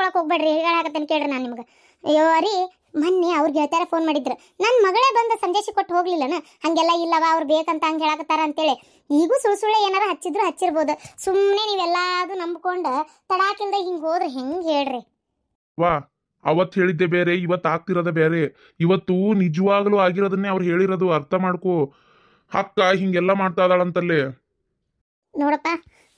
ತಪ್ಪಿಸ್ಕೊಳಕ್ ಹೋಗ್ಬೇಡ್ರಿ. ಹೇಳಾಕತ್ತೇನೆ ಕೇಳ್ರಿ ನಾನು ನಿಮ್ಗೆ. ಅಯ್ಯೋ ರೀ, ಮೊನ್ನೆ ಅವ್ರಿಗೆ ಹೇಳ್ತಾರೆ ಫೋನ್ ಮಾಡಿದ್ರು, ನನ್ನ ಮಗಳೇ ಬಂದು ಸಂದೇಶ ಕೊಟ್ಟು ಹೋಗ್ಲಿಲ್ಲನ, ಹಂಗೆಲ್ಲ ಇಲ್ಲವ ಅವ್ರು ಬೇಕಂತ ಹಂಗೆ ಹೇಳಕತ್ತಾರ ಅಂತೇಳಿ. ಈಗೂ ಸುಳ್ಳೆ ಏನಾರ ಹಚ್ಚಿರ್ಬೋದು. ಸುಮ್ಮನೆ ನೀವೆಲ್ಲಾದು ನಂಬ್ಕೊಂಡು ತಡಾಕಿಲ್ದ ಹಿಂಗೆ ಹೋದ್ರೆ ಹೆಂಗೆ ಹೇಳ್ರಿ? ವಾ, ಅವತ್ತು ಹೇಳಿದ್ದೆ ಬೇರೆ, ಇವತ್ತು ಆಗ್ತಿರೋದ ಬೇರೆ. ಇವತ್ತು ನಿಜವಾಗ್ಲೂ ಆಗಿರೋದನ್ನೇ ಅವ್ರು ಹೇಳಿರೋದು. ಅರ್ಥ ಮಾಡ್ಕೋ. ಅಕ್ಕ ಹಿಂಗೆಲ್ಲ ಮಾಡ್ತಾ ಇದಾಳಂತಲ್ಲಿ. ನೋಡಪ್ಪ,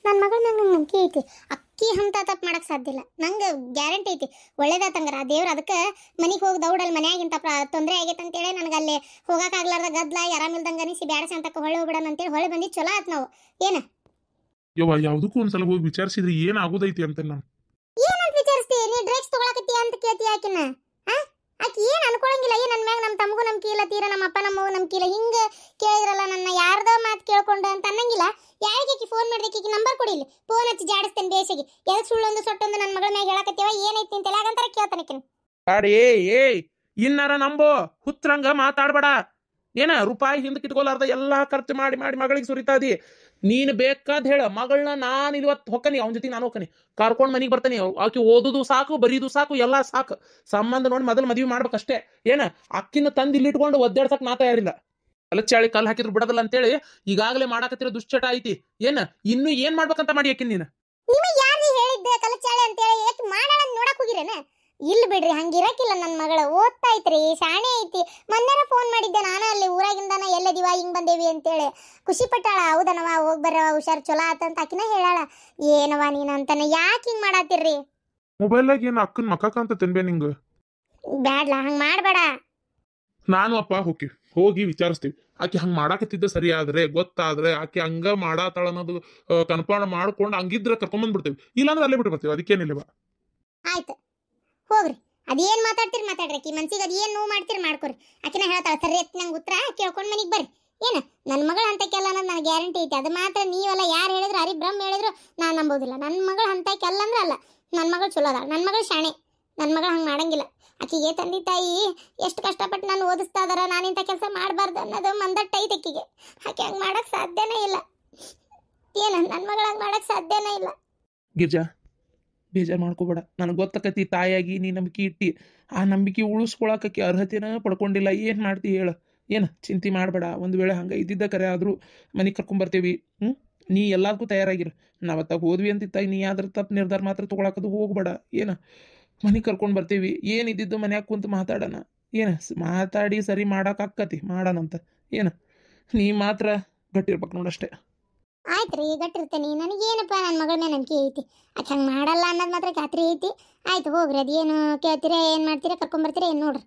ನನ್ನ ಮಗಳ ಮ್ಯಾಗ ನಂಗೆ ನಂಬಿಕೆ ಐತಿ. ಅಕ್ಕಿ ಅಂತ ತಪ್ಪು ಮಾಡಕ್ಕೆ ಸಾಧ್ಯ ಇಲ್ಲ. ನಂಗೆ ಗ್ಯಾರಂಟಿ ಐತಿ ಒಳ್ಳೇದಾತಂಗಾರ ದೇವ್ರು. ಅದಕ್ಕೆ ಮನೆಗೆ ಹೋಗಿ ದೌಡಲ್ಲಿ ಮನ್ಯಾಗಿಂತ ತೊಂದರೆ ಆಗೈತೆ ಅಂತೇಳಿ ನನಗೆ ಅಲ್ಲಿ ಹೋಗೋಕ್ಕಾಗ್ಲಾರ್ದ ಗದ್ಲ ಆರಾಮಿಲ್ದಂಗೆ ಅನಿಸಿ ಬ್ಯಾಡ ಸಂತಕ್ಕೆ ಹೊಳೆ ಹೋಗ್ಬಿಡೋಣ ಅಂತೇಳಿ ಹೊಳೆ ಬಂದು ಚಲೋ ಆಯ್ತು. ನಾವು ಏನು ಯವ್ವ, ಯಾವುದಕ್ಕೂ ಒಂದ್ಸಲ ಹೋಗಿ ವಿಚಾರಿಸಿದ್ರಿ ಏನಾಗೋದೈತಿ ಅಂತ. ನಾನು ಏನಂತ ವಿಚಾರಿಸ್ತಿ? ನೀ ಡ್ರಗ್ಸ್ ತಗೊಳಕತ್ತಿ ಅಂತ ಕೇಳ್ತಿ ಆಕಿನ? ಆಕಿ ಏನು ಅನ್ಕೊಳಂಗಿಲ್ಲ. ನನ್ನ ಮ್ಯಾಗ ನಮ್ಮ ತಮಗೂ ನಂಬಿಕೆ ಇಲ್ಲ, ತೀರ ನಮ್ಮ ಅಪ್ಪ ನಮ್ಮಗೂ ನಂಬಿಕೆ ಇಲ್ಲ. ಹಿಂಗೆ ಕೇಳಿದ್ರಲ್ಲ ನನ್ನ ಯಾರ್ದೋ ಮಾತು ಕೇಳ್ಕೊಂಡು ಅಂತ ಅನ್ನಂಗಿಲ್ಲ. ಯಾರಿಗೆ ಫೋನ್ ಮಾಡ್ದಕ್ಕೆ ನಂಬರ್ ಕೊಡಿ, ಇಲ್ಲಿ ಫೋನ್ ಹಚ್ಚಿ ಜಾಡಿಸ್ತೇನೆ ಬೇಸಿಗೆ. ಎದಕ್ಕೆ ಸುಳ್ಳೊಂದು ಸೊಟ್ಟೊಂದು ನನ್ನ ಮಗಳ ಮ್ಯಾಗ ಹೇಳಕತ್ತೀವ ಏನೈತಿ ಅಂತ ಎಲ್ಲಾಗಂತಾರ ಕೇಳ್ತಾನಕಿನ. ಏಯ್ ಇನ್ನಾರ ನಂಬೋ, ಹುತ್ರಂಗ ಮಾತಾಡ್ಬೇಡ. ಏನ ರೂಪಾಯಿ ಹಿಂದಕ್ಕೆ ಇಟ್ಕೊಲಾರ್ದ ಎಲ್ಲಾ ಖರ್ಚು ಮಾಡಿ ಮಾಡಿ ಮಗಳಿಗೆ ಸುರಿತಾದಿ. ನೀನು ಬೇಕಾದ ಹೇಳ, ಮಗಳನ್ನ ನಾನು ಇವತ್ತು ಹೊಕ್ಕನಿ, ಅವನ ಜೊತೆ ನಾನು ಹೊಕ್ಕನಿ, ಕರ್ಕೊಂಡು ಮನೆಗೆ ಬರ್ತಾನೆ. ಆಕಿ ಓದುದು ಸಾಕು, ಬರೀದು ಸಾಕು, ಎಲ್ಲ ಸಾಕು. ಸಂಬಂಧ ನೋಡಿ ಮೊದಲು ಮದುವೆ ಮಾಡ್ಬೇಕಷ್ಟೇ. ಏನ ಅಕ್ಕಿನ ತಂದು ಇಲ್ಲಿ ಇಟ್ಕೊಂಡು ಒದ್ದಾಡ್ಸಕ್ ನಾ ತಯಾರಿಲ್ಲ. ಚಾಳಿ ಕಲ್ ಹಾಕಿದ್ರು ಬಿಡದಲ್ಲ ಅಂತೇಳಿ ಈಗಾಗಲೇ ಮಾಡಾಕತ್ತಿರೋ ದುಶ್ಚಟ ಐತಿ. ಏನ ಇನ್ನು ಏನ್ ಮಾಡ್ಬೇಕಂತ ಮಾಡಿ ಅಕ್ಕಿನ ನೀನು? ನಿಮಗೆ ಯಾರು ಹೇಳಿದ್ದೆ ಕಲಚಾಳೆ ಅಂತೇಳಿ? ಏಕೆ ಮಾಡಾಳ ನೋಡಕ್ ಹೋಗಿರೇನ? ಇಲ್ಲಿ ಬಿಡ್ರಿ, ಹಂಗಿರಕಿಲ್ಲ. ನನ್ನ ಮಗಳ ಓದ್ತಾ ಐತ್ರಿ, ಶಾಣೆ ಐತಿ. ಮೊನ್ನೆರ ಫೋನ್ ಮಾಡಿದ್ದೆ ನಾನು, ಅಲ್ಲಿ ಊರಾಗಿಂದಾನ ಎಲ್ಲದಿವ ಹಿಂಗ್ ಬಂದೇವಿ ಅಂತೇಳಿ. ಖುಷಿ ಪಟ್ಟಾಳ. ಹೌದನವ, ಹೋಗಿ ಬರ್ರವ, ಹುಷಾರ್, ಚಲೋ ಆತಂತ ಆಕಿನ ಹೇಳಾಳ. ಏನವ ನೀನು ಅಂತಾನೆ ಯಾಕೆ ಹಿಂಗ್ ಮಾಡಾತಿರ್ರಿ? ಮೊಬೈಲ್ನಾಗ ಏನು ಅಕ್ಕನ ಮಕ್ಕ ಅಂತ ತಿನ್ಬೇ ನಿಂಗೆ? ಬ್ಯಾಡ್ಲಾ, ಹಂಗ್ ಮಾಡ್ಬೇಡ. ನಾನು ಅಪ್ಪ ಹೋಗಿ ವಿಚಾರಿಸ್ತೀವಿ. ಆಕೆ ಹಂಗೆ ಮಾಡಾಕತ್ತಿದ್ದ ಸರಿ ಆದ್ರೆ, ಗೊತ್ತಾದ್ರೆ, ಆಕೆ ಹಂಗ ಮಾಡಾತಾಳ ಅನ್ನೋದು ಕನ್ಫರ್ಮ್ ಮಾಡ್ಕೊಂಡು ಹಂಗಿದ್ರೆ ಕರ್ಕೊಂಬಂದ್ಬಿಡ್ತೇವೆ. ಇಲ್ಲಾಂದ್ರೆ ಅಲ್ಲೇ ಬಿಟ್ಟು ಬರ್ತೀವಿ. ಅದಕ್ಕೇನಿಲ್ಲವ. ಆಯ್ತು ಹೋಗ್ರಿ. ಅದೇನ್ ಮಾತಾಡ್ತೀರಿ ಮಾತಾಡ್ರಿ. ಆಕಿ ಮನ್ಸಿಗೆ ಅದೇನ್ ನೋವು ಮಾಡ್ತೀರಿ ಮಾಡ್ಕೊರಿ. ಆಕಿನ ಹೇಳ್ತಾಳ ಸರಿ ಎತ್ ನಂಗೆ ಉತ್ತರ ಕೇಳ್ಕೊಂಡು ಮನೆಗೆ ಬರ್ರಿ. ಏನ ನನ್ನ ಮಗಳ ಅಂತಕ್ಕೆಲ್ಲ ಅನ್ನೋದು ನನಗೆ ಗ್ಯಾರಂಟಿ ಐತಿ. ಅದು ಮಾತ್ರ ನೀವೆಲ್ಲ ಯಾರು ಹೇಳಿದ್ರು, ಹರಿಬ್ರಹ್ಮ ಹೇಳಿದ್ರು ನಾನು ನಂಬೋದಿಲ್ಲ. ನನ್ನ ಮಗಳು ಅಂತಕ್ಕೆಲ್ಲ ಅಂದ್ರೆ ಅಲ್ಲ. ನನ್ನ ಮಗಳು ಚಲೋ ಅದಾಳ, ನನ್ನ ಮಗಳು ಶಾಣೆ. ನನ್ನ ಮಗಳು ಹಂಗೆ ಮಾಡಂಗಿಲ್ಲ. ಆಕಿಗೆ ತಂದೆ ತಾಯಿ ಎಷ್ಟು ಕಷ್ಟಪಟ್ಟು ನಾನು ಓದಿಸ್ತಾ ಇದಾರ, ನಾನಿಂಥ ಕೆಲಸ ಮಾಡಬಾರ್ದು ಅನ್ನೋದು ಮಂದಟ್ಟೈತೆ ಆಕಿಗೆ. ಆಕೆ ಹಂಗೆ ಮಾಡಕ್ಕೆ ಸಾಧ್ಯನೇ ಇಲ್ಲ. ಏನ ನನ್ನ ಮಗಳು ಹಂಗೆ ಮಾಡಕ್ಕೆ ಸಾಧ್ಯನೇ ಇಲ್ಲ. ಗಿರ್ಜಾ, ಬೇಜಾರು ಮಾಡ್ಕೋಬೇಡ. ನನಗೆ ಗೊತ್ತಕತಿ ತಾಯಾಗಿ ನೀ ನಂಬಿಕೆ ಇಟ್ಟಿ. ಆ ನಂಬಿಕೆ ಉಳಿಸ್ಕೊಳಕ್ಕೆ ಅರ್ಹತೆನ ಪಡ್ಕೊಂಡಿಲ್ಲ. ಏನು ಮಾಡ್ತಿ ಹೇಳ? ಏನು ಚಿಂತೆ ಮಾಡಬೇಡ. ಒಂದು ವೇಳೆ ಹಂಗೆ ಇದ್ದಿದ್ದ ಕರೆ ಆದರೂ ಮನೆಗೆ ಕರ್ಕೊಂಬರ್ತೀವಿ. ನೀ ಎಲ್ಲದಕ್ಕೂ ತಯಾರಾಗಿರು. ನಾವತ್ತಾಗ ಹೋದ್ವಿ ಅಂತಿತ್ತಾಗ ನೀ ಯಾವ್ದ್ರ ತಪ್ಪು ನಿರ್ಧಾರ ಮಾತ್ರ ತೊಗೊಳಕದು ಹೋಗ್ಬೇಡ. ಏನು ಮನೆಗೆ ಕರ್ಕೊಂಡು ಬರ್ತೀವಿ. ಏನಿದ್ದಿದ್ದು ಮನ್ಯಾಗ ಕುಂತು ಮಾತಾಡೋಣ. ಏನು ಮಾತಾಡಿ ಸರಿ ಮಾಡೋಕ್ಕಾಕತಿ ಮಾಡೋಣಂತ. ಏನು ನೀ ಮಾತ್ರ ಗಟ್ಟಿರ್ಬೇಕು ನೋಡಷ್ಟೇ. ಆಯ್ತು ರೀ, ಗಟ್ಟಿರ್ತೇನೆ. ನನಗೇನಪ್ಪ ನನ್ನ ಮಗಳ ಮೇಲೆ ನಂಬಿಕೆ ಐತಿ. ಆಕೆ ಹಂಗೆ ಮಾಡಲ್ಲ ಅನ್ನೋದು ಮಾತ್ರ ಖಾತ್ರಿ ಐತಿ. ಆಯ್ತು ಹೋಗ್ರಿ. ಅದೇನು ಕೇಳ್ತೀರಾ, ಏನು ಮಾಡ್ತೀರಾ, ಕರ್ಕೊಂಬರ್ತೀರಾ ಏನು ನೋಡ್ರಿ.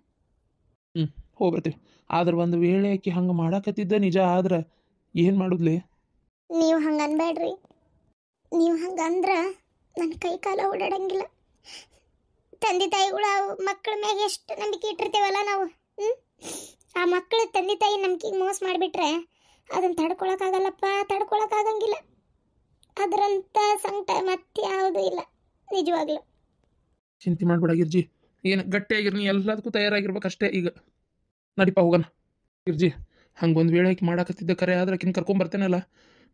ಹೋಗ್ಬರ್ತೀವಿ. ಆದ್ರೆ ಒಂದು ವೇಳೆ ಆಕೆ ಹಂಗೆ ಮಾಡಾಕತ್ತಿದ್ದ ನಿಜ ಆದ್ರೆ ಏನು ಮಾಡುದ್ಲಿ? ನೀವು ಹಂಗೆ ಅನ್ಬೇಡ್ರಿ. ನೀವು ಹಂಗೆ ಅಂದ್ರೆ ನನ್ನ ಕೈ ಕಾಲ ಓಡಾಡಂಗಿಲ್ಲ. ತಂದೆ ತಾಯಿಗಳು ಮಕ್ಕಳ ಮ್ಯಾಗ ಎಷ್ಟು ನಂಬಿಕೆ ಇಟ್ಟಿರ್ತೇವಲ್ಲ ನಾವು. ಆ ಮಕ್ಕಳು ತಂದೆ ತಾಯಿ ನಂಬಿಕೆಗೆ ಮೋಸ ಮಾಡಿಬಿಟ್ರೆ ಅದನ್ನು ತಡ್ಕೊಳಕ್ಕಾಗಲ್ಲಪ್ಪ, ತಡ್ಕೊಳಕ್ಕಾಗಂಗಿಲ್ಲ. ಅದರಂಥ ಸಂಕಟ ಮತ್ತೆ ಯಾವುದೂ ಇಲ್ಲ ನಿಜವಾಗ್ಲೂ. ಚಿಂತೆ ಮಾಡ್ಬೇಡ ಗಿರ್ಜಿ. ಏನು ಗಟ್ಟಿಯಾಗಿರ್, ನೀ ಎಲ್ಲದಕ್ಕೂ ತಯಾರಾಗಿರ್ಬೇಕಷ್ಟೇ. ಈಗ ನಡಿಪ ಹೋಗೋಣ ಗಿರ್ಜಿ. ಹಂಗೊಂದು ವೇಳೆ ಆಕೆ ಮಾಡಾಕತ್ತಿದ್ದ ಕರೆ ಆದ್ರೆ ಆಕಿನ ಕರ್ಕೊಂಬರ್ತೇನಲ್ಲ,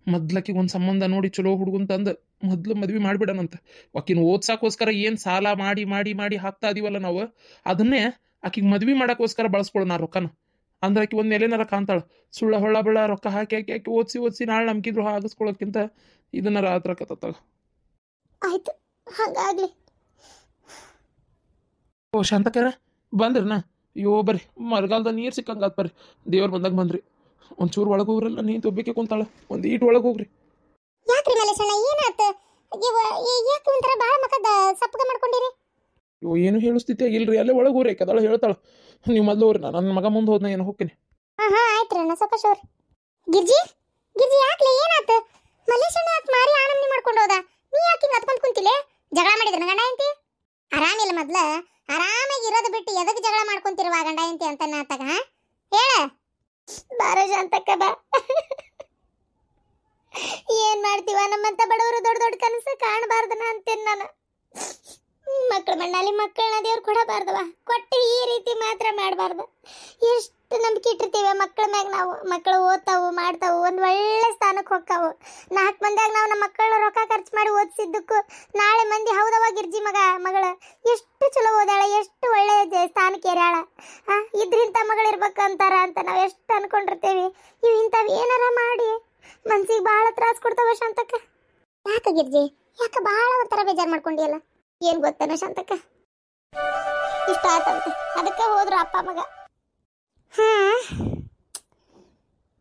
ಮೊದ್ಲಕ್ಕಿಗೆ ಒಂದು ಸಂಬಂಧ ನೋಡಿ ಚಲೋ ಹುಡುಗಂತಂದು ಮೊದಲು ಮದ್ವೆ ಮಾಡಿಬಿಡೋಣಂತ. ಆಕಿನ ಓದ್ಸೋಕ್ಕೋಸ್ಕರ ಏನು ಸಾಲ ಮಾಡಿ ಮಾಡಿ ಮಾಡಿ ಹಾಕ್ತಾ ಇದೀವಲ್ಲ ನಾವು, ಅದನ್ನೇ ಆಕಿಗೆ ಮದ್ವೆ ಮಾಡೋಕ್ಕೋಸ್ಕರ ಬಳಸ್ಕೊಳ್ಳೋಣ ಆ ರೊಕ್ಕನ. ಅಂದ್ರೆ ಆಕೆ ಒಂದು ನೆಲೆನಾರ ಕಾಣ್ತಾಳೆ. ಸುಳ್ಳ ಹೊಳ್ಳ ಬೆಳ್ಳ ರೊಕ್ಕ ಹಾಕಿ ಹಾಕಿ ಹಾಕಿ ಓದಿಸಿ ನಾಳೆ ನಂಬಿಕಿದ್ರು ಆಗಿಸ್ಕೊಳ್ಳೋಕ್ಕಿಂತ ಇದನ್ನಾರ ಆತ್ರಕತ್ತಾಗ. ಆಯ್ತು, ಹಾಗಾಗ್ಲಿ. ಓ ಶಾಂತಕರ ಬಂದ್ರಿನಾ? ಅಯ್ಯೋ ಬರ್ರಿ, ಮಳೆಗಾಲದ ನೀರು ಸಿಕ್ಕಂಗಾತ್ ಬರ್ರಿ. ದೇವ್ರು ಬಂದಾಗ ಬಂದ್ರಿ. ಒಂಚೂರು ಒಳಗೆ ಹೋಗ್ರಲ್ಲ, ನೀ ತೊಬ್ಬಕ್ಕೆ ಕುಂತಾಳ. ಒಂದು ಈಟು ಒಳಗೆ ಹೋಗ್ರಿ. ಯಾಕ್ರಿ ಮಲೇಶಣ್ಣ, ಏನಾತ? ಯಾಕೆ ಒಂಥರ ಭಾಳ ಮಕ್ಕದ ಸಪ್ಪಗ ಮಾಡ್ಕೊಂಡಿರಿ? ಅಯ್ಯೋ ಏನು ಹೇಳಿಸ್ತಿದ್ದೆ ಇಲ್ರಿ, ಅಲ್ಲೇ ಒಳಗೆ ಹೋಗ್ರಿ. ಕದಾಳ ಹೇಳ್ತಾಳೆ. ನೀವು ಮೊದಲು ಹೋಗ್ರಿ, ನನ್ನ ಮಗ ಮುಂದೆ ಹೋದ್ನ ಏನು ಹೋಗ್ತೀನಿ. ಹಾಂ ಆಯ್ತು ರೀ, ಸ್ವಲ್ಪ ಶೋರ್. ಗಿರ್ಜಿ ಯಾಕ್ಲೆ ಏನಾತ? ಮಲೇಶಣ್ಣ ಯಾಕೆ ಮಾರಿ ಆನಂದಿ ಮಾಡ್ಕೊಂಡು ಹೋದ? ನೀ ಯಾಕೆ ಹಿಂಗೆ ಹತ್ಕೊಂಡು ಕುಂತಿಲೆ? ಜಗಳ ಮಾಡಿದ್ರ ಗಂಡ ಹೆಂಡತಿ? ಆರಾಮಿಲ್ಲ ಮೊದ್ಲ? ಆರಾಮಾಗಿ ಇರೋದು ಬಿಟ್ಟು ಎದಕ್ಕೆ ಜಗಳ ಮಾಡ್ಕೊಂತಿರುವ ಗಂಡ ಹೆಂಡತಿ ಅಂತ ಆತಾಗ? ಹೇಳ ಬಾರ ಶಾಂತಕ್ಕ ಬಾ. ಏನ್ ಮಾಡ್ತೀವ, ನಮ್ಮಂತ ಬಡವರು ದೊಡ್ಡ ದೊಡ್ಡ ಕನಸು ಕಾಣಬಾರ್ದನ ಅಂತೇನ್ ನಾನು. ಮಕ್ಕಳ ಮಣ್ಣಲ್ಲಿ ಮಕ್ಕಳನ್ನ ದೇವ್ರು ಕೊಡಬಾರ್ದವ, ಕೊಟ್ಟು ಈ ರೀತಿ ಮಾತ್ರ ಮಾಡಬಾರ್ದು. ಎಷ್ಟು ನಂಬಿಕೆ ಇಟ್ಟಿರ್ತೀವಿ ಮಕ್ಕಳ ಮ್ಯಾಗ ನಾವು. ಮಕ್ಕಳು ಓದ್ತಾವು ಮಾಡ್ತಾವು, ಒಂದು ಒಳ್ಳೆ ಸ್ಥಾನಕ್ಕೆ ಹೋಗ್ತಾವು. 4 ಮಂದಿಯಾಗ ನಾವು ನಮ್ಮ ಮಕ್ಕಳನ್ನ ರೊಕ್ಕ ಖರ್ಚು ಮಾಡಿ ಓದಿಸಿದ್ದಕ್ಕೂ ನಾಳೆ ಮಂದಿ ಹೌದವ ಗಿರ್ಜಿ ಮಗಳು ಎಷ್ಟು ಚಲೋ ಓದಾಳ, ಎಷ್ಟು ಒಳ್ಳೆ ಸ್ಥಾನಕ್ಕೆ ಏರ್ಯಾಳ, ಇದ್ರಿಂತ ಮಗಳಿರ್ಬೇಕಂತಾರ ಅಂತ ನಾವು ಎಷ್ಟು ಅನ್ಕೊಂಡಿರ್ತೇವಿ. ಇವು ಇಂಥವು ಏನಾರ ಮಾಡಿ ಮನ್ಸಿಗೆ ಭಾಳ ತ್ರಾಸ ಕೊಡ್ತಾವ ಶಾಂತಕ್ಕ. ಯಾಕೆ ಗಿರ್ಜಿ, ಯಾಕೆ ಭಾಳ ಒಂಥರ ಬೇಜಾರು ಮಾಡ್ಕೊಂಡಿಯಲ್ಲ? ಏನು ಗೊತ್ತೇನ ಶಾಂತಕ್ಕ, ಇಷ್ಟ ಆತಂತೆ ಅದಕ್ಕೆ ಹೋದ್ರು ಅಪ್ಪ ಮಗ.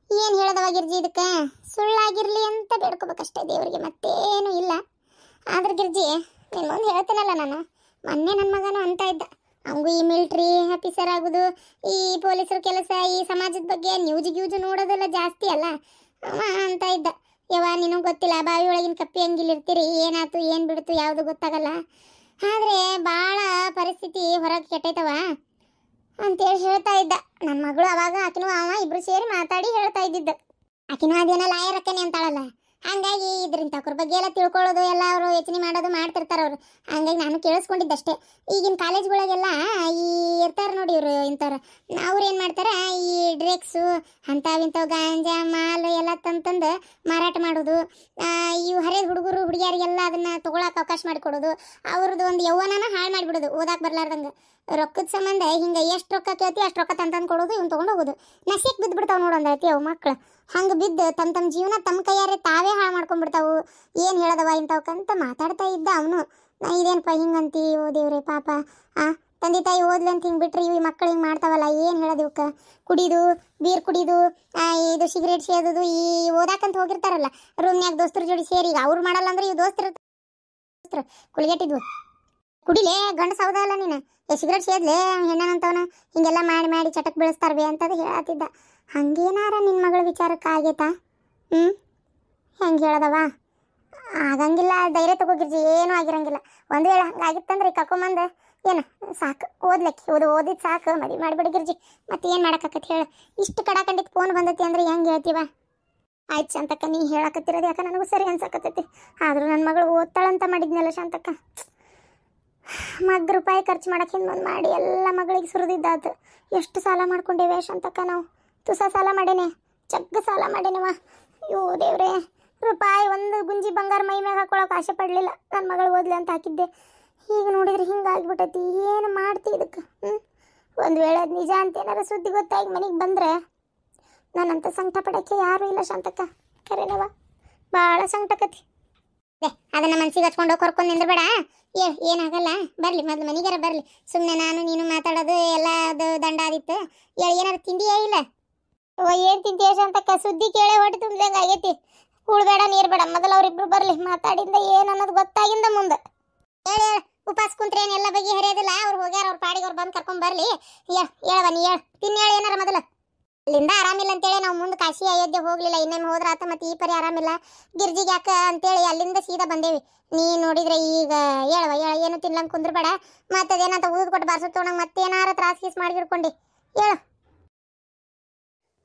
ಏನು ಹೇಳದವ ಗಿರ್ಜಿ, ಇದಕ್ಕೆ ಸುಳ್ಳಾಗಿರ್ಲಿ ಅಂತ ಬೇಡ್ಕೋಬೇಕಷ್ಟೇ ದೇವರಿಗೆ, ಮತ್ತೇನು ಇಲ್ಲ. ಆದ್ರೆ ಗಿರ್ಜಿ ನಿನ್ನ ಮುಂದೆ ಹೇಳ್ತೇನಲ್ಲ ನಾನು, ಮೊನ್ನೆ ನನ್ನ ಮಗನೂ ಅಂತ ಇದ್ದ, ಅವಂಗೂ ಈ ಮಿಲ್ಟ್ರಿ ಆಫೀಸರ್ ಆಗೋದು, ಈ ಪೊಲೀಸರ ಕೆಲಸ, ಈ ಸಮಾಜದ ಬಗ್ಗೆ ನ್ಯೂಜ್ ನೋಡೋದೆಲ್ಲ ಜಾಸ್ತಿ ಅಲ್ಲ. ಅವ ಅಂತ ಇದ್ದ, ಯವ್ವ ನಿನಗೆ ಗೊತ್ತಿಲ್ಲ, ಬಾವಿ ಒಳಗಿನ ಕಪ್ಪಿ ಹಂಗಿಲ್ಲಿರ್ತೀರಿ, ಏನಾಯ್ತು ಏನು ಬಿಡ್ತು ಯಾವುದು ಗೊತ್ತಾಗಲ್ಲ, ಆದರೆ ಭಾಳ ಪರಿಸ್ಥಿತಿ ಹೊರಗೆ ಕೆಟ್ಟೈತವ ಅಂತೇಳಿ ಹೇಳ್ತಾ ಇದ್ದ. ನನ್ನ ಮಗಳು ಅವಾಗ ಆಕಿನೂ ಅವ ಇಬ್ರು ಸೇರಿ ಮಾತಾಡಿ ಹೇಳ್ತಾ ಇದ್ದಿದ್ದ. ಆಕಿನೂ ಅದೇನೋ ಲಾಯರ್ ಅಕ್ಕನೆ ಅಂತಾಳಲ್ಲ, ಹಂಗಾಗಿ ಇದ್ರಿಂದ ಅವ್ರ ಬಗ್ಗೆ ಎಲ್ಲ ತಿಳ್ಕೊಳ್ಳೋದು ಎಲ್ಲ ಅವರು ಯೋಚನೆ ಮಾಡೋದು ಮಾಡ್ತಿರ್ತಾರೆ ಅವರು. ಹಂಗಾಗಿ ನಾನು ಕೇಳಿಸ್ಕೊಂಡಿದ್ದಷ್ಟೇ. ಈಗಿನ ಕಾಲೇಜ್ಗಳಿಗೆಲ್ಲ ಈ ಇರ್ತಾರೆ ನೋಡಿ ಇವರು ಇಂಥವ್ರು, ಅವ್ರು ಏನು ಮಾಡ್ತಾರೆ, ಈ ಡ್ರಗ್ಸು ಅಂಥವಿಂಥವು ಗಾಂಜಾ ಮಾಲ್ ಎಲ್ಲ ತಂದು ಮಾರಾಟ ಮಾಡೋದು, ಇವು ಹರಿದ ಹುಡುಗರು ಹುಡುಗಿಯರಿಗೆಲ್ಲ ಅದನ್ನು ತೊಗೊಳಕ್ಕೆ ಅವಕಾಶ ಮಾಡಿಕೊಡೋದು, ಅವ್ರದ್ದು ಒಂದು ಯೌವನನ ಹಾಳು ಮಾಡಿಬಿಡೋದು ಓದಾಕ್ ಬರ್ಲಾರ್ದಂಗೆ. ರೊಕ್ಕದ ಸಂಬಂಧ ಹಿಂಗೆ ಎಷ್ಟು ರೊಕ್ಕ ಕೇಳ್ತಿ ಅಷ್ಟು ರೊಕ್ಕ ತಂದು ಕೊಡೋದು, ಇವ್ನು ತೊಗೊಂಡು ಹೋಗೋದು. ನಶೆಗೆ ಬಿದ್ದು ಬಿಡ್ತಾವೆ ನೋಡೊಂದು ಐತಿ ಅವು ಮಕ್ಕಳು. ಹಂಗೆ ಬಿದ್ದು ತಮ್ಮ ಜೀವನ ತಮ್ಮ ಕೈಯಾರೆ ತಾವೇ ಹಾಳು ಮಾಡ್ಕೊಂಡ್ಬಿಡ್ತಾವು. ಏನು ಹೇಳದವ ಇಂಥವ್ಕಂತ ಮಾತಾಡ್ತಾ ಇದ್ದ ಅವನು. ನಾ ಇದೇನಪ್ಪ ಹಿಂಗಂತಿ, ಓ ದೇವ್ರೆ ಪಾಪ, ತಂದೆ ತಾಯಿ ಓದ್ಲಿ ಅಂತ ಹಿಂಗೆ ಬಿಟ್ರಿ ಇವು ಮಕ್ಕಳು ಹಿಂಗೆ ಮಾಡ್ತಾವಲ್ಲ, ಏನು ಹೇಳೋದು ಇವಕ್ಕೆ? ಕುಡಿದು ಬೀರ್ ಕುಡಿದು, ಇದು ಸಿಗರೇಟ್ ಸೇದೋದು, ಈ ಓದಾಕಂತ ಹೋಗಿರ್ತಾರಲ್ಲ ರೂಮ್ನ್ಯಾಗ ದೋಸ್ತರ ಜೋಡಿ ಸೇರಿ, ಈಗ ಅವ್ರು ಮಾಡಲ್ಲ ಅಂದ್ರೆ ಇವು ದೋಸ್ತರ ಕುಳಿಗೆಟ್ಟಿದ್ವು. ಕುಡಿಲೇ ಗಂಡ ಸೌದ ಅಲ್ಲ ನೀನು, ಸಿಗರೇಟ್ ಸೇದ್ಲೆ ಹೆಣ್ಣನಂತವನ ಹಿಂಗೆಲ್ಲ ಮಾಡಿ ಚಟಕ್ ಬೆಳೆಸ್ತಾರ್ಬೇ ಅಂತದು ಹೇಳತ್ತಿದ್ದ. ಹಂಗೇನಾರ ನಿನ್ನ ಮಗಳ ವಿಚಾರಕ್ಕೆ ಆಗೈತಾ? ಹೆಂಗೆ ಹೇಳದವ? ಆಗಂಗಿಲ್ಲ, ಧೈರ್ಯ ತಗೋಗಿರ್ಜಿ, ಏನೂ ಆಗಿರಂಗಿಲ್ಲ. ಒಂದು ವೇಳೆ ಹಂಗಾಗಿತ್ತಂದ್ರೆ ಕರ್ಕೊಂಬಂದು ಏನು ಸಾಕು, ಓದ್ಲಿಕ್ಕೆ ಓದಿದ್ದು ಸಾಕು, ಮದುವೆ ಮಾಡಿಬಿಡಿಗಿರ್ಜಿ. ಮತ್ತೆ ಏನು ಮಾಡೋಕ್ಕಾಕತ್ತೆ ಹೇಳು? ಇಷ್ಟು ಕಡಾಕಂಡಿತ್ತು ಫೋನ್ ಬಂದೈತಿ ಅಂದ್ರೆ ಹೆಂಗೆ ಹೇಳ್ತೀವ? ಆಯ್ತು ಶಾಂತಕ್ಕ, ನೀ ಹೇಳಕತ್ತಿರೋದು ಯಾಕೆ ನನಗೂ ಸರಿ ಅನ್ಸಕತ್ತೈತಿ. ಆದರೂ ನನ್ನ ಮಗಳು ಓದ್ತಾಳಂತ ಮಾಡಿದ್ನಲ್ಲ ಶಾಂತಕ್ಕ, ₹1 ಖರ್ಚು ಮಾಡಕ್ಕೆ ಹಿಂದೆ ಮಾಡಿ ಎಲ್ಲ ಮಗಳಿಗೆ ಸುರಿದಿದ್ದಾತು. ಎಷ್ಟು ಸಾಲ ಮಾಡ್ಕೊಂಡೇವೆ ಶಾಂತಕ್ಕ ನಾವು? ತುಸ ಸಾಲ ಮಾಡೇನೆ, ಜಗ್ಗ ಸಾಲ ಮಾಡೇನವ. ಅಯ್ಯೋ ದೇವ್ರೆ, ₹1 ಗುಂಜಿ ಬಂಗಾರ ಮೈ ಮ್ಯಾಗ ಹಾಕೊಳಕ್ಕೆ ಆಸೆ ಪಡಲಿಲ್ಲ, ನನ್ನ ಮಗಳು ಓದ್ಲಿ ಅಂತ ಹಾಕಿದ್ದೆ. ಈಗ ನೋಡಿದ್ರೆ ಹಿಂಗಾಗಿಬಿಟ್ಟೈತಿ. ಏನು ಮಾಡ್ತಿ ಇದಕ್ಕೆ? ಒಂದು ವೇಳೆ ಅದು ನಿಜ ಅಂತ ಏನಾರ ಸುದ್ದಿ ಗೊತ್ತಾಗಿ ಮನೆಗೆ ಬಂದರೆ ನಾನಂತ ಸಂಕಟ ಪಡೋಕ್ಕೆ ಯಾರೂ ಇಲ್ಲ ಶಾಂತಕ್ಕ. ಕರೆನವ, ಭಾಳ ಸಂಕಟಕತಿ. ಅದನ್ನ ಮನ್ಸಿಗೆ ಹಚ್ಕೊಂಡು ಕರ್ಕೊಂಡು ನಿಂದ್ರಬೇಡ. ಏನಾಗಲ್ಲ, ಬರಲಿ ಮೊದಲು ಮನೆಗಾರ ಬರಲಿ. ಸುಮ್ಮನೆ ನಾನು ನೀನು ಮಾತಾಡೋದು ಎಲ್ಲ ಅದು ದಂಡ ಆದಿತ್ತು. ಏನಾರು ತಿಂದಿಯೇ ಇಲ್ಲ? ಏನು ತಿಂತೀಯ ಶಾಂತಕ್ಕ? ಸುದ್ದಿ ಕೇಳೇ ಹೊಟ್ಟೆ ತುಂಬ್ದಂಗೆ ಆಗೈತಿ. ಕೂಳ್ಬೇಡ ನೀರು ಬೇಡ, ಮೊದಲು ಅವರಿಬ್ರು ಬರಲಿ, ಮಾತಾಡಿಂದ ಏನು ಅನ್ನೋದು ಗೊತ್ತಾಗಿಂದ ಮುಂದೆ ಹೇಳಿ. ಉಪವಾಸ ಕುಂತ್ರೆ ಏನೆಲ್ಲ ಬಗ್ಗೆ ಹರಿಯೋದಿಲ್ಲ. ಅವ್ರು ಹೋಗ್ಯಾರ, ಅವ್ರ ಪಾಡಿಗೆ ಅವ್ರು ಬಂದು ಕರ್ಕೊಂಡು ಬರಲಿ. ಹೇಳವ ನೀ ಹೇಳು, ತಿನ್ನೇಳು ಏನಾರ ಮೊದಲು. ಅಲ್ಲಿಂದ ಆರಾಮಿಲ್ಲ ಅಂತೇಳಿ ನಾವು ಮುಂದೆ ಕಾಶಿ ಅಯೋಧ್ಯೆ ಹೋಗಲಿಲ್ಲ. ಇನ್ನೇನು ಹೋದ್ರ ಆತ, ಮತ್ತೆ ಈ ಪರಿ ಆರಾಮಿಲ್ಲ ಗಿರ್ಜಿಗೆ ಯಾಕೆ ಅಂತೇಳಿ ಅಲ್ಲಿಂದ ಸೀದಾ ಬಂದೇವಿ. ನೀ ನೋಡಿದ್ರೆ ಈಗ ಹೇಳವ, ಏನು ತಿನ್ಲಂಗೆ ಕುಂದ್ರಬೇಡ. ಮತ್ತೆ ಅದೇನಂತ ಊದ್ ಕೊಟ್ಟು ಬಾರ್ಸು ತೊಗೊಂಡಂಗೆ ಮತ್ತೇನಾರ ತ್ರಾಸ ಗೀಸ್ ಮಾಡಿ ಹಿಡ್ಕೊಂಡು ಹೇಳು.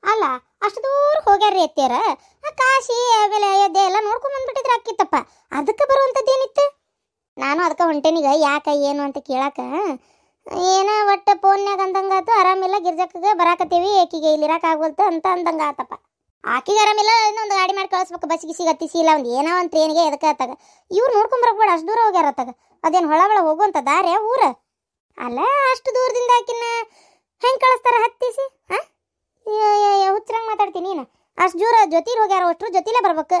ಅಲ್ಲ, ಅಷ್ಟು ದೂರ ಹೋಗ್ಯಾರ್ರಿ ಎತ್ತೇರ, ಕಾಶಿ ಆಮೇಲೆ ಅಯೋಧ್ಯೆ ಎಲ್ಲ ನೋಡ್ಕೊಂಡ್ ಬಂದ್ಬಿಟ್ಟಿದ್ರೆ ಅಕ್ಕಿತ್ತಪ್ಪ. ಅದಕ್ಕೆ ಬರುವಂಥದ್ದು ಏನಿತ್ತು? ನಾನು ಅದಕ್ಕೆ ಹೊಂಟೇನೀಗ, ಯಾಕೆ ಏನು ಅಂತ ಕೇಳಾಕ. ಏನೋ ಒಟ್ಟು ಫೋನ್ಯಾಗ ಅಂದಂಗಾತು, ಆರಾಮಿಲ್ಲ ಗಿರ್ಜಕ್ಕಗೆ ಬರಾಕತ್ತೀವಿ, ಏಕಿಗೆ ಇಲ್ಲಿ ಇರೋಕ್ಕಾಗೋಲ್ತು ಅಂತ ಅಂದಂಗೆ ಆತಪ್ಪ. ಆಕಿಗೆ ಆರಾಮಿಲ್ಲ, ಇನ್ನೊಂದು ಗಾಡಿ ಮಾಡಿ ಕಳಿಸ್ಬೇಕು, ಬಸ್ಸಿಗೆ ಸಿಗತ್ತಿಸಿ ಇಲ್ಲ ಒಂದು ಏನೋ ಒಂದು ಟ್ರೈನಿಗೆ ಎದಕ್ಕೆ ಆತಾಗ. ಇವ್ರು ನೋಡ್ಕೊಂಬರಬೇಡ, ಅಷ್ಟು ದೂರ ಹೋಗ್ಯಾರತ್ತಾಗ. ಅದೇನು ಹೊಳಗಳ ಹೋಗುವಂಥ ದಾರ್ಯ ಊರ ಅಲ್ಲ? ಅಷ್ಟು ದೂರದಿಂದ ಆಕಿನ ಹೆಂಗೆ ಕಳಿಸ್ತಾರ ಹತ್ತಿಸಿ? ಹುಚ್ಚರಂಗೆ ಮಾತಾಡ್ತೀನಿ ನೀನು. ಅಷ್ಟು ದೂರ ಜೊತೆಲಿ ಹೋಗ್ಯಾರ, ಅಷ್ಟ್ರು ಜೊತೆಲೇ ಬರ್ಬೇಕು.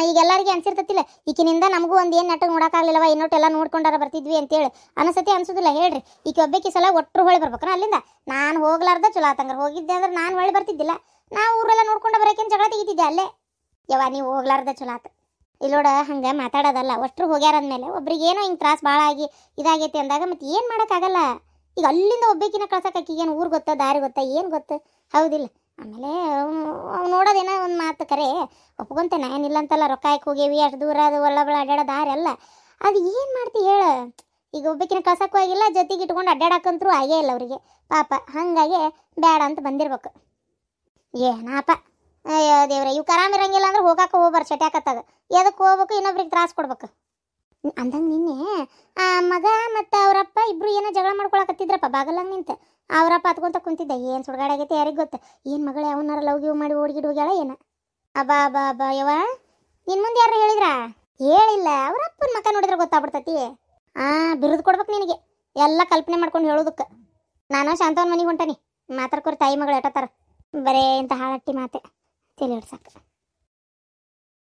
ಈಗ ಎಲ್ಲರಿಗೆ ಅನ್ಸಿರ್ತತಿಲ್ಲ, ಈಕಿನಿಂದ ನಮಗೂ ಒಂದು ಏನು ನೆಟ್ಟಗೆ ನೋಡೋಕ್ಕಾಗಲಿಲ್ಲವ, ಇನ್ನೊಟ್ಟೆಲ್ಲ ನೋಡ್ಕೊಂಡಾರ ಬರ್ತಿದ್ವಿ ಅಂತೇಳಿ ಅನಿಸತಿ ಅನ್ಸೋದಿಲ್ಲ ಹೇಳ್ರಿ. ಈಕೆ ಒಬ್ಬಾಕಿ ಸಲ ಒಟ್ಟರು ಹೊಳಿ ಬರ್ಬೇಕನ ಅಲ್ಲಿಂದ. ನಾನು ಹೋಗ್ಲಾರ್ದ ಚಲೋ ಆತಂಗಾರ, ಹೋಗಿದ್ದೆ ಅಂದ್ರೆ ನಾನು ಹೊಳಿ ಬರ್ತಿದ್ದಿಲ್ಲ. ನಾವು ಊರೆಲ್ಲ ನೋಡ್ಕೊಂಡು ಬರೋಕೇನು ಜಗಳ ತೆಗಿತಿದ್ದೆ ಅಲ್ಲೇ. ಯವ್ವ ನೀವು ಹೋಗ್ಲಾರ್ದ ಚಲೋ ಆತ. ಇಲ್ಲೋಡ ಹಂಗೆ ಮಾತಾಡೋದಲ್ಲ, ಒಟ್ಟರು ಹೋಗ್ಯಾರ ಅಂದಮೇಲೆ ಒಬ್ರಿಗೆ ಏನೋ ಹಿಂಗೆ ತ್ರಾಸ ಭಾಳ ಆಗಿ ಇದಾಗೈತಿ ಅಂದಾಗ ಮತ್ತೆ ಏನು ಮಾಡೋಕ್ಕಾಗಲ್ಲ. ಈಗ ಅಲ್ಲಿಂದ ಒಬ್ಬಾಕಿನ ಕಳ್ಸೋಕೆ ಏನು ಊರು ಗೊತ್ತಾ ದಾರಿ ಗೊತ್ತಾ ಏನು ಗೊತ್ತು? ಹೌದಿಲ್ಲ? ಆಮೇಲೆ ಅವ್ನು ನೋಡೋದೇನೋ ಒಂದು ಮಾತು ಕರೆ ಒಪ್ಕೊಂತೆ, ನಾನೇನಿಲ್ಲ ಅಂತಲ್ಲ. ರೊಕ್ಕ ಹಾಕಿ ಹೋಗೇವಿ, ಅಷ್ಟು ದೂರ ಅದು ಒಳ್ಳಬಳ ಅಡ್ಡಾಡೋ ದಾರಿ ಅಲ್ಲ. ಅದು ಏನು ಮಾಡ್ತಿ ಹೇಳು? ಈಗ ಒಬ್ಬಾಕಿನ ಕಳ್ಸೋಕ್ಕೂ ಆಗಿಲ್ಲ, ಜೊತೆಗೆ ಇಟ್ಕೊಂಡು ಅಡ್ಡಾಡಕ್ಕಂತರೂ ಆಗೇ ಇಲ್ಲ ಅವರಿಗೆ ಪಾಪ. ಹಾಗಾಗಿ ಬೇಡ ಅಂತ ಬಂದಿರ್ಬೇಕು. ಏನಪ್ಪ, ಅಯ್ಯೋ ದೇವ್ರೆ, ಇವು ಕರಾಮಿರಂಗಿಲ್ಲ ಅಂದ್ರೆ ಹೋಗಕ್ಕೆ ಹೋಗ್ಬಾರ್ದು, ಚಟ್ಯಾಕತ್ತಾಗ ಎದಕ್ಕೆ ಹೋಗ್ಬೇಕು, ಇನ್ನೊಬ್ರಿಗೆ ತ್ರಾಸ ಕೊಡ್ಬೇಕು. ಅಂದಂಗೆ ನಿನ್ನೆ ಆ ಮಗ ಮತ್ತು ಅವರಪ್ಪ ಇಬ್ರು ಏನೋ ಜಗಳ ಮಾಡ್ಕೊಳಕತ್ತಿದ್ರಪ್ಪ ಬಾಗಲಾಗ ನಿಂತ ಅವರಪ್ಪ ಹತ್ಕೊಂತ ಕುಂತಿದ್ದ ಏನು ಸುಡ್ಗಾಡಾಗೈತೆ ಯಾರಿಗೆ ಗೊತ್ತ ಏನು ಮಗಳು ಯಾವನಾರ ಲವ್ ಗಿವ್ ಮಾಡಿ ಓಡ್ಗಿಡ್ ಹೋಗ್ಯಾಳ ಏನ ಅಬ್ಬಾ ಅಬ್ಬಾ ಅಬ್ಬಾ ಯವ್ವ ನಿನ್ ಮುಂದೆ ಯಾರು ಹೇಳಿದ್ರಾ ಹೇಳಿಲ್ಲ ಅವರಪ್ಪನ ಮಕ್ಕ ನೋಡಿದ್ರೆ ಗೊತ್ತಾಗ್ಬಿಡ್ತತಿ ಬಿರುದು ಕೊಡ್ಬೇಕು ನಿನಗೆ ಎಲ್ಲ ಕಲ್ಪನೆ ಮಾಡ್ಕೊಂಡು ಹೇಳೋದಕ್ಕೆ ನಾನು ಶಾಂತವನ್ ಮನೆಗೆ ಹೊಂಟಾನಿ ಮಾತಾಡ್ಕೊರಿ ತಾಯಿ ಮಗಳು ಎಟ್ಟತ್ತಾರ ಬರೇ ಇಂಥ ಹಾಳಟ್ಟಿ ಮಾತೆ ತಲೆ ಹಿಡ್ಸಕ್ಕೆ